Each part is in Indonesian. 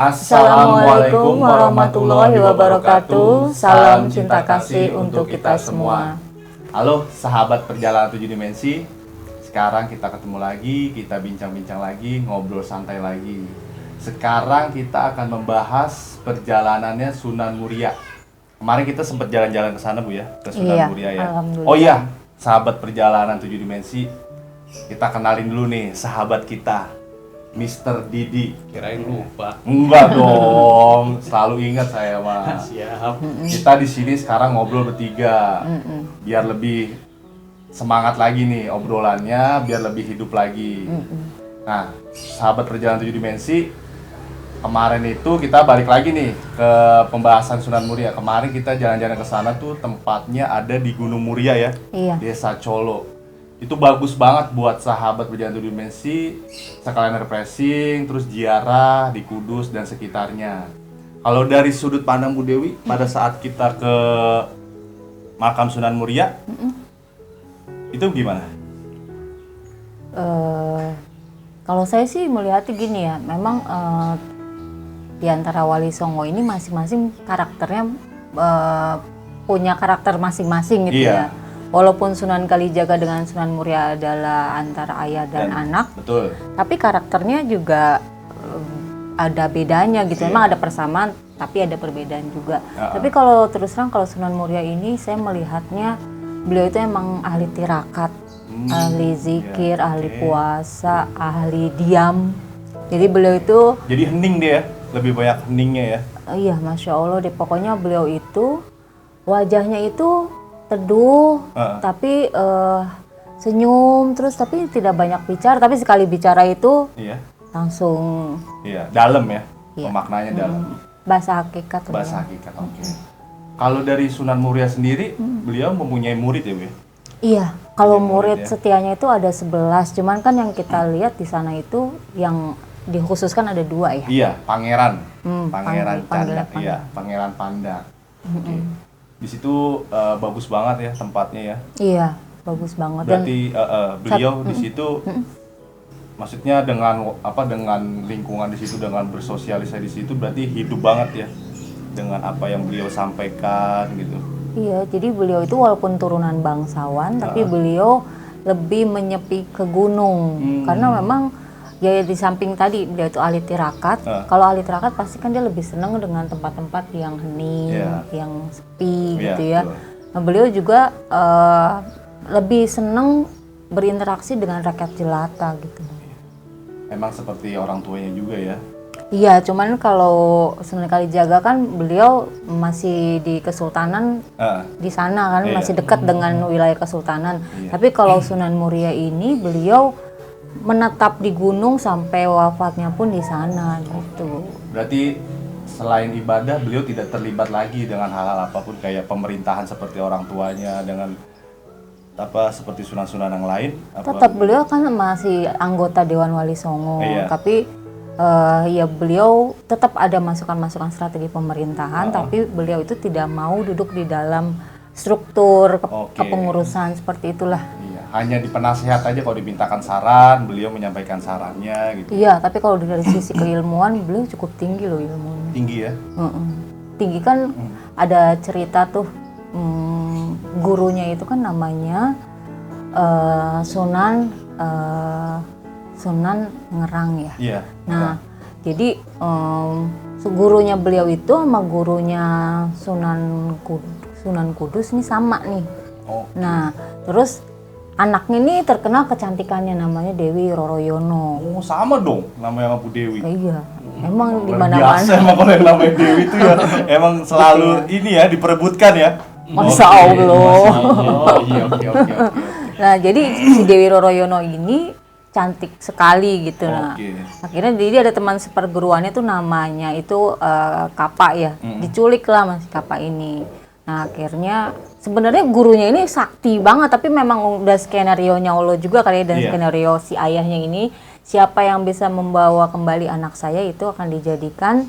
Assalamualaikum warahmatullahi wabarakatuh. Salam cinta kasih untuk kita semua. Halo sahabat perjalanan 7 dimensi. Sekarang kita ketemu lagi, kita bincang-bincang lagi, ngobrol santai lagi. Sekarang kita akan membahas perjalanannya Sunan Muria. Kemarin kita sempat jalan-jalan ke sana Bu ya, ke Sunan Muria ya. Oh iya, sahabat perjalanan 7 dimensi. Kita kenalin dulu nih sahabat kita. Mr. Didi. Kirain lupa. Enggak dong, selalu ingat saya Mas. Siap. Kita di sini sekarang ngobrol bertiga, biar lebih semangat lagi nih obrolannya, biar lebih hidup lagi. Nah, sahabat perjalanan 7 dimensi, kemarin itu kita balik lagi nih ke pembahasan Sunan Muria. Kemarin kita jalan-jalan ke sana tuh tempatnya ada di Gunung Muria ya, Desa Colo. Itu bagus banget buat sahabat perjalanan 7 dimensi, sekalian refreshing, terus ziarah di Kudus dan sekitarnya. Kalau dari sudut pandang Bu Dewi, pada saat kita ke makam Sunan Muria, itu gimana? Kalau saya sih melihatnya gini ya, memang di antara Wali Songo ini masing-masing karakternya punya karakter masing-masing gitu ya. Walaupun Sunan Kalijaga dengan Sunan Muria adalah antara ayah dan anak, betul. Tapi karakternya juga ada bedanya gitu. Memang ada persamaan, tapi ada perbedaan juga. Tapi kalau terus terang kalau Sunan Muria ini saya melihatnya beliau itu emang ahli tirakat, ahli zikir, ahli puasa, ahli diam. Jadi beliau itu jadi hening dia, lebih banyak heningnya ya. Iya, Masya Allah deh. Pokoknya beliau itu wajahnya itu teduh, tapi senyum terus, tapi tidak banyak bicara. Tapi sekali bicara itu langsung dalam ya, pemaknanya dalam. Bahasa hakikat. Bahasa hakikat, oke. Kalau dari Sunan Muria sendiri, beliau mempunyai murid ya Bu? Iya, kalau murid setianya itu ada 11. Cuman kan yang kita lihat di sana itu yang dikhususkan ada 2 ya. Iya, Pangeran. Pangeran Pangeran Canda. Iya, Pangeran Panda. Oke. Di situ bagus banget ya tempatnya ya. Iya, bagus banget. Berarti beliau di situ maksudnya dengan lingkungan di situ, dengan bersosialisasi di situ berarti hidup banget ya dengan apa yang beliau sampaikan gitu. Iya, jadi beliau itu walaupun turunan bangsawan tapi beliau lebih menyepi ke gunung. Karena memang ya di samping tadi beliau itu ahli tirakat. Kalau ahli tirakat pasti kan dia lebih senang dengan tempat-tempat yang hening, yang sepi gitu ya. Nah, beliau juga lebih senang berinteraksi dengan rakyat jelata gitu. Emang seperti orang tuanya juga ya. Iya, cuman kalau Sunan Kalijaga kan beliau masih di Kesultanan di sana kan, masih dekat dengan wilayah Kesultanan. Tapi kalau Sunan Muria ini beliau menetap di gunung sampai wafatnya pun di sana gitu. Berarti selain ibadah beliau tidak terlibat lagi dengan hal-hal apapun kayak pemerintahan seperti orang tuanya dengan seperti sunan-sunan yang lain. Tetap beliau kan masih anggota Dewan Wali Songo, tapi ya beliau tetap ada masukan-masukan strategi pemerintahan, tapi beliau itu tidak mau duduk di dalam struktur kepengurusan seperti itulah. Hanya di penasehat aja, kalau dimintakan saran, beliau menyampaikan sarannya gitu. Iya, tapi kalau dari sisi keilmuan, beliau cukup tinggi loh ilmunya. Tinggi ya? Tinggi kan, ada cerita tuh, gurunya itu kan namanya Sunan Ngerang ya. Iya. Nah, jadi gurunya beliau itu sama gurunya Sunan Kudus ini sama nih. Nah, terus anaknya ini terkenal kecantikannya, namanya Dewi Roroyono. Oh, sama dong namanya sama Bu Dewi. Iya. Emang di mana-mana. Biasa emang kalau yang namanya Dewi itu ya emang selalu ini ya diperebutkan ya. Masya Allah. Oke. Nah, jadi si Dewi Roroyono ini cantik sekali gitu. Nah, akhirnya jadi ada teman seperguruannya tuh namanya itu Kapa ya. Diculik lah Mas Kapa ini. Nah, akhirnya sebenarnya gurunya ini sakti banget, tapi memang udah skenario-nya Allah juga kali ya, dan skenario si ayahnya ini, siapa yang bisa membawa kembali anak saya itu akan dijadikan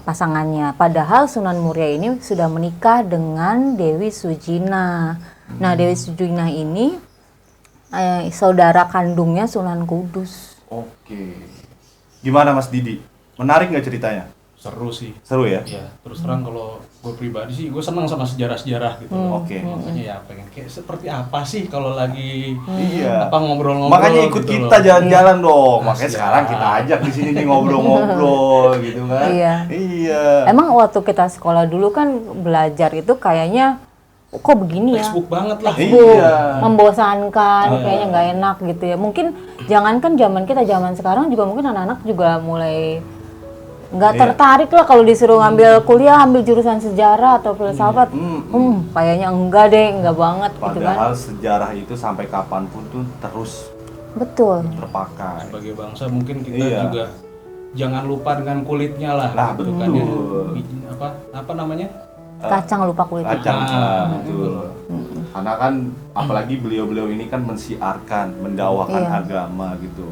pasangannya. Padahal Sunan Muria ini sudah menikah dengan Dewi Sujina. Nah, Dewi Sujina ini saudara kandungnya Sunan Kudus. Oke. Gimana Mas Didi Menarik nggak ceritanya? Seru sih. Seru ya? Ya, terus terang kalau gue pribadi sih, gue senang sama sejarah-sejarah gitu. Oke. Makanya ya pengen kayak seperti apa sih kalau lagi Iya. ngobrol-ngobrol. Makanya ikut gitu kita loh. jalan-jalan dong. Nah, Makanya siap. sekarang kita ajak di sini nih ngobrol-ngobrol gitu kan. Iya. Iya. Emang waktu kita sekolah dulu kan belajar itu kayaknya kok begini ya? Textbook banget lah. Iya. Membosankan, kayaknya nggak enak gitu ya. Mungkin jangankan zaman kita, zaman sekarang juga mungkin anak-anak juga mulai nggak tertarik lah kalau disuruh ngambil kuliah, ambil jurusan sejarah atau filsafat. Kayaknya enggak deh, enggak banget gitu kan. Padahal sejarah itu sampai kapanpun tuh terus Betul. terpakai. Sebagai bangsa mungkin kita Iya. juga jangan lupa dengan kulitnya lah. Nah, gitu betul. kan ya. Apa namanya? Kacang lupa kulitnya. Kacang, betul. Karena kan apalagi beliau-beliau ini kan mensiarkan, mendakwakan Iya. agama gitu.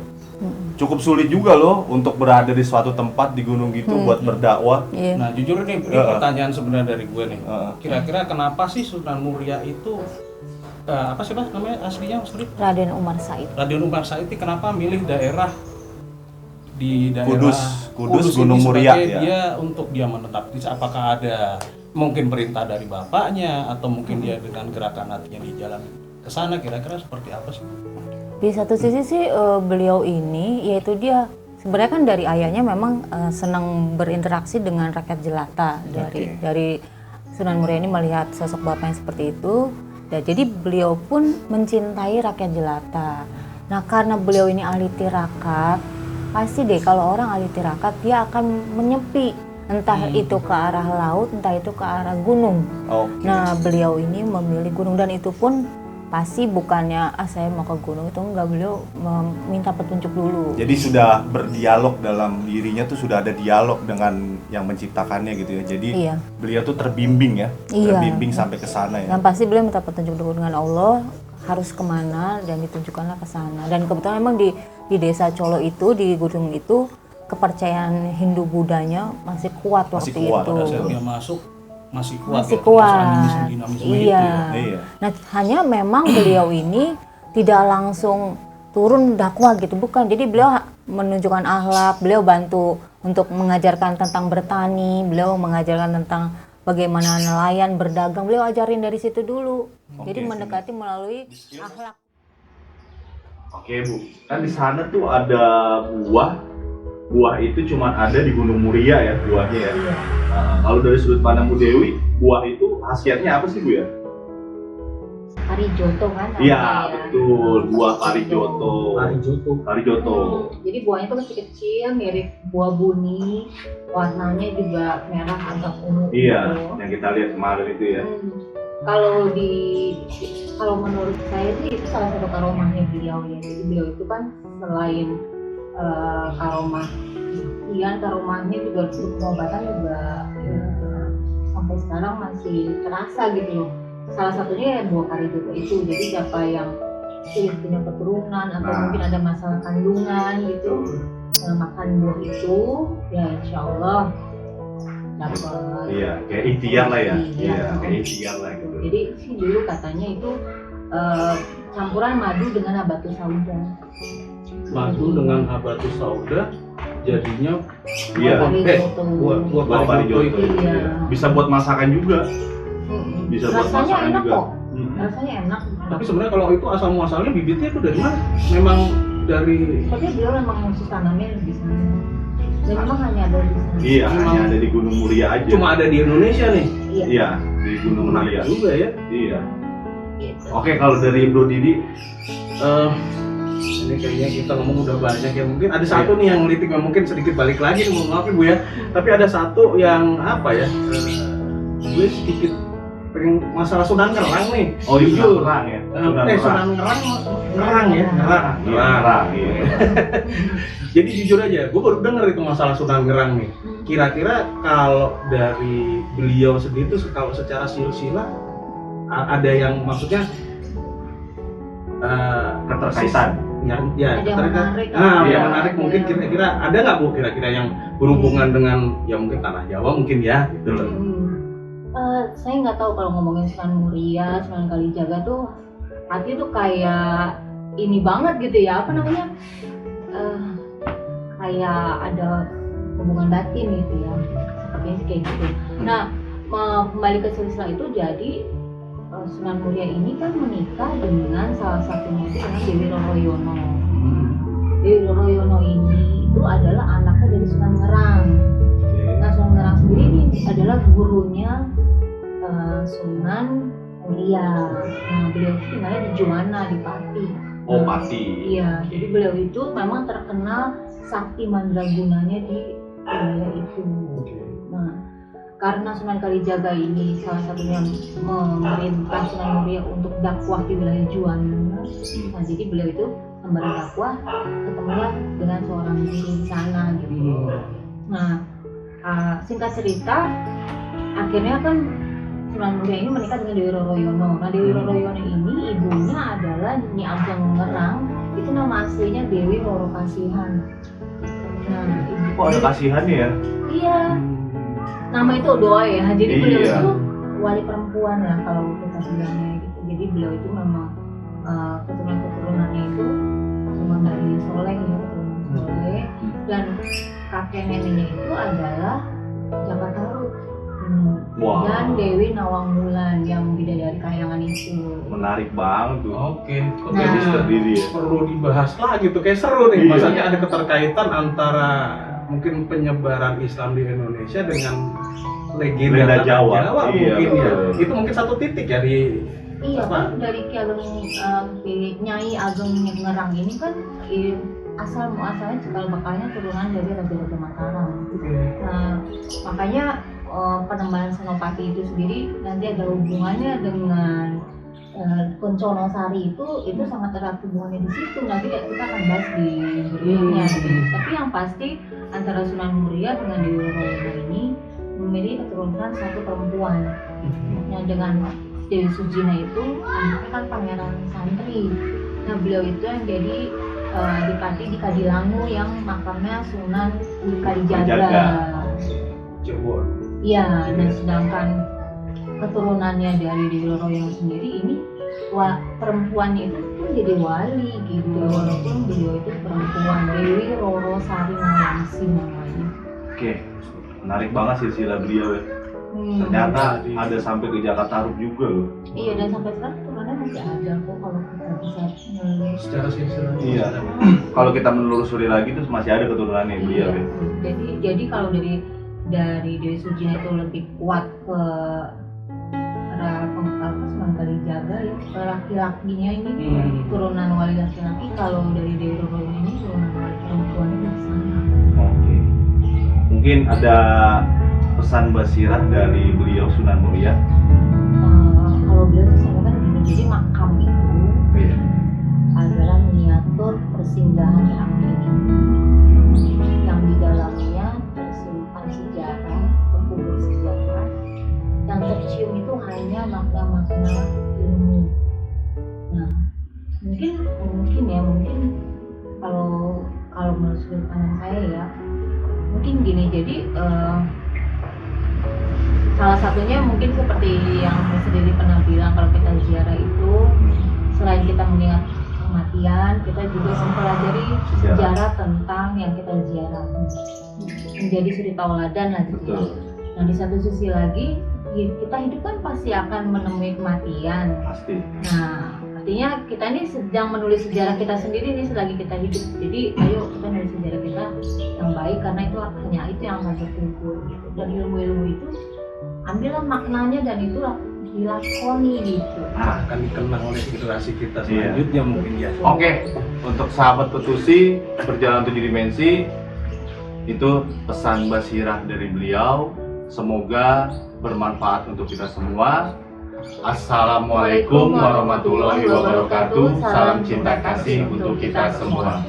Cukup sulit juga loh untuk berada di suatu tempat di gunung gitu buat berdakwah. Iya. Nah jujur nih, ini pertanyaan sebenarnya dari gue nih. Kira-kira kenapa sih Sunan Muria itu apa sih Mas namanya aslinya? Sorry. Raden Umar Said. Raden Umar Said ini kenapa milih daerah di daerah Kudus, ini Gunung Muria, sebagai ya. dia untuk dia menetap di apakah ada mungkin perintah dari bapaknya atau mungkin dia dengan gerakan hatinya di jalan ke sana, kira-kira seperti apa sih? Di satu sisi sih beliau ini yaitu dia sebenarnya kan dari ayahnya memang senang berinteraksi dengan rakyat jelata. Dari Sunan Muria ini melihat sosok bapaknya seperti itu, dan jadi beliau pun mencintai rakyat jelata. Nah karena beliau ini ahli tirakat, pasti deh kalau orang ahli tirakat dia akan menyepi, entah itu ke arah laut, entah itu ke arah gunung. Nah beliau ini memilih gunung, dan itu pun pasti bukannya saya mau ke gunung, itu enggak, beliau meminta petunjuk dulu. Jadi sudah berdialog dalam dirinya tuh, sudah ada dialog dengan yang menciptakannya gitu ya. Jadi Iya. beliau tuh terbimbing ya, Iya. terbimbing sampai ke sana ya. Dan pasti beliau minta petunjuk dulu dengan Allah harus kemana, dan ditunjukkanlah ke sana. Dan kebetulan memang di desa Colo itu, di gunung itu, kepercayaan Hindu Budanya masih kuat Masih waktu kuat, itu. Pada saat dia masuk masih kuat. Masih ya, kuat. dinamisme Iya. itu ya. Iya. Nah, hanya memang beliau ini tidak langsung turun dakwah gitu, bukan. Jadi beliau menunjukkan akhlak, beliau bantu untuk mengajarkan tentang bertani, beliau mengajarkan tentang bagaimana nelayan, berdagang, beliau ajarin dari situ dulu. Jadi mendekati melalui akhlak. Oke Bu, kan di sana tuh ada buah itu cuma ada di Gunung Muria ya, buahnya ya. Kalau dari sudut pandang Bu Dewi, buah itu khasiatnya apa sih Bu ya? Parijoto kan? Iya betul, buah parijoto. Parijoto. Jadi buahnya tuh kecil-kecil, mirip buah buni, warnanya juga merah agak ungu. Iya, gitu. yang kita lihat kemarin itu ya. Kalau menurut saya sih itu salah satu karomahnya beliau ya. Jadi beliau itu kan selain karomah kesucian, karomahnya juga untuk pengobatan juga sampai sekarang masih terasa gitu loh. Salah satunya ya buah parijoto itu. Jadi siapa yang sulit punya keturunan atau mungkin ada masalah kandungan gitu, makan buah itu ya insya Allah dapat. Iya, kayak ikhtiar lah ya. Iya. Kayak ikhtiar lah gitu. Jadi sih dulu katanya itu campuran madu dengan habatus sauda. Madu dengan habatus sauda jadinya Iya. buah parijoto itu. Iya. Bisa buat masakan juga. Bisa buat Rasanya masakan enak juga. kok. Rasanya enak. Tapi sebenarnya kalau itu asal muasalnya bibitnya itu dari mana? Memang dari Tapi beliau memang khusus tanamnya di sana. Dan memang hanya ada di sana. Iya, hanya ada di Gunung Muria aja. cuma ada di Indonesia nih. Iya, di Gunung Muria. Juga ya. Iya. Gitu. Oke, kalau dari Bro Didi, Ini kayaknya kita ngomong udah banyak ya. Mungkin ada satu nih yang ngelitik, mungkin sedikit balik lagi, mohon maaf ya Bu ya. Tapi ada satu yang apa ya? Gue sedikit pengen masalah Sunan Ngerang nih. oh itu Jujur. Ngerang ya? Sunan Ngerang ya, Ngerang. Iya, Ngerang. Iya. Jadi jujur aja, gue baru denger itu masalah Sunan Ngerang nih. Kira-kira kalau dari beliau sendiri tuh kalau secara silsilah ada yang maksudnya Keterkaitan. ya Ada yang menarik. Iya. yang menarik mungkin kira-kira ada nggak Bu kira-kira yang berhubungan dengan ya mungkin tanah Jawa mungkin ya gitu loh. Saya nggak tahu kalau ngomongin Sunan Muria, Sunan Kalijaga tuh hati tuh kayak ini banget gitu ya, apa namanya, kayak ada hubungan batin gitu ya, sepertinya sih kayak gitu. Nah, kembali ke silsilah itu, jadi Sunan Muria ini kan menikah dengan salah satunya itu dengan Dewi Roroyono. Dewi Roroyono ini itu adalah anaknya dari Sunan Ngerang. Nah, Sunan Ngerang sendiri ini adalah gurunya Sunan Muria. Nah, beliau itu tinggalnya di Juwana, di Pati. Oh, Pati. Iya, jadi beliau itu memang terkenal sakti mandragunanya di wilayah itu. Nah, karena Sunan Kalijaga ini salah satunya memerintah Sunan Muria untuk dakwah di wilayah Juwana. Nah, jadi beliau itu sembari dakwah ketemunya dengan seorang guru di sana gitu. Nah, singkat cerita, akhirnya kan Sunan Muria ini menikah dengan Dewi Roroyono. Nah, Dewi Roroyono ini ibunya adalah Nyi Ageng Ngerang. Itu nama aslinya Dewi Roro Kasihan. Nah, Kok ada kasihannya ya? Iya. Nama itu doa ya. Jadi beliau itu wali perempuan lah kalau kita bilangnya gitu. Jadi beliau itu memang keturunan-keturunannya itu memang dari Soleh ya, keturunan Soleh. Dan kakek neneknya itu adalah Jaka Tarub. Wow. Dan Dewi Nawang Wulan yang bidadari Kahyangan itu. Menarik banget tuh. Oke, kok Nah. kayaknya Sendiri ya. perlu dibahas lagi tuh, kayak seru nih. Iya. Maksudnya ada keterkaitan antara mungkin penyebaran Islam di Indonesia dengan legenda Legenda Jawa. Iya, mungkin ya. betul. Itu mungkin satu titik ya di Iya apa? kan dari Ki Ageng Nyai Ageng Ngerang ini kan asal muasalnya cikal bakalnya turunan dari Raja-Raja Mataram. Nah, makanya penembalan Senopati itu sendiri nanti ada hubungannya dengan Kunconosari itu sangat erat hubungannya di situ. Nanti kita akan bahas di berikutnya. Tapi yang pasti antara Sunan Muria dengan Dewi Roroyono ini memiliki keturunan satu perempuan. Nah, dengan Dewi Sujina itu anaknya kan pangeran santri. Nah, beliau itu yang jadi dipati di Kadilangu yang makamnya Sunan Kalijaga. Cirebon. Iya, dan sedangkan keturunannya dari Dewi Roroyono sendiri ini perempuannya itu pun jadi wali gitu, walaupun beliau itu perempuan. Dewi Roro Sari Nawangsi namanya. Oke, menarik banget silsilah beliau ya. Ternyata ada sampai ke Jaka Tarub juga loh. Iya, dan sampai sekarang keturunannya masih ada kok kalau kita bisa menelusuri. Secara silsilah. Iya. Kalau kita menelusuri lagi terus masih ada keturunannya beliau ya. Jadi kalau dari Dewi Sujina itu lebih kuat ke Sunan Kalijaga ya, ke laki-lakinya ini turunan wali laki-laki. Kalau dari Dewi Roroyono ini turunan wali perempuannya di sana. Oke. Mungkin ada pesan basirah dari beliau Sunan Muria. Kalau beliau itu sampaikan begini, jadi makam itu adalah miniatur persinggahan yang di dalamnya tersimpan sejarah, terkubur sejarah. Yang tercium itu hanya makna-makna ilmu. Nah, mungkin kalau menurut sudut pandang saya ya, mungkin gini. Jadi salah satunya mungkin seperti yang saya sendiri pernah bilang, kalau kita ziarah itu selain kita mengingat kematian, kita juga mempelajari sejarah tentang yang kita ziarah, menjadi suri tauladan lah gitu ya. Nah, di satu sisi lagi kita hidup kan pasti akan menemui kematian. Pasti. Nah, artinya kita ini sedang menulis sejarah kita sendiri nih selagi kita hidup. Jadi ayo kita nulis sejarah kita yang baik, karena itu hanya itu yang akan terkubur gitu. Dan ilmu-ilmu itu ambillah maknanya dan itulah dilakoni gitu. Akan dikenang oleh generasi kita selanjutnya mungkin ya. Oke, untuk sahabat Petusi Perjalanan 7 Dimensi, itu pesan basirah dari beliau. Semoga bermanfaat untuk kita semua. Assalamualaikum warahmatullahi wabarakatuh. Salam cinta kasih untuk kita semua.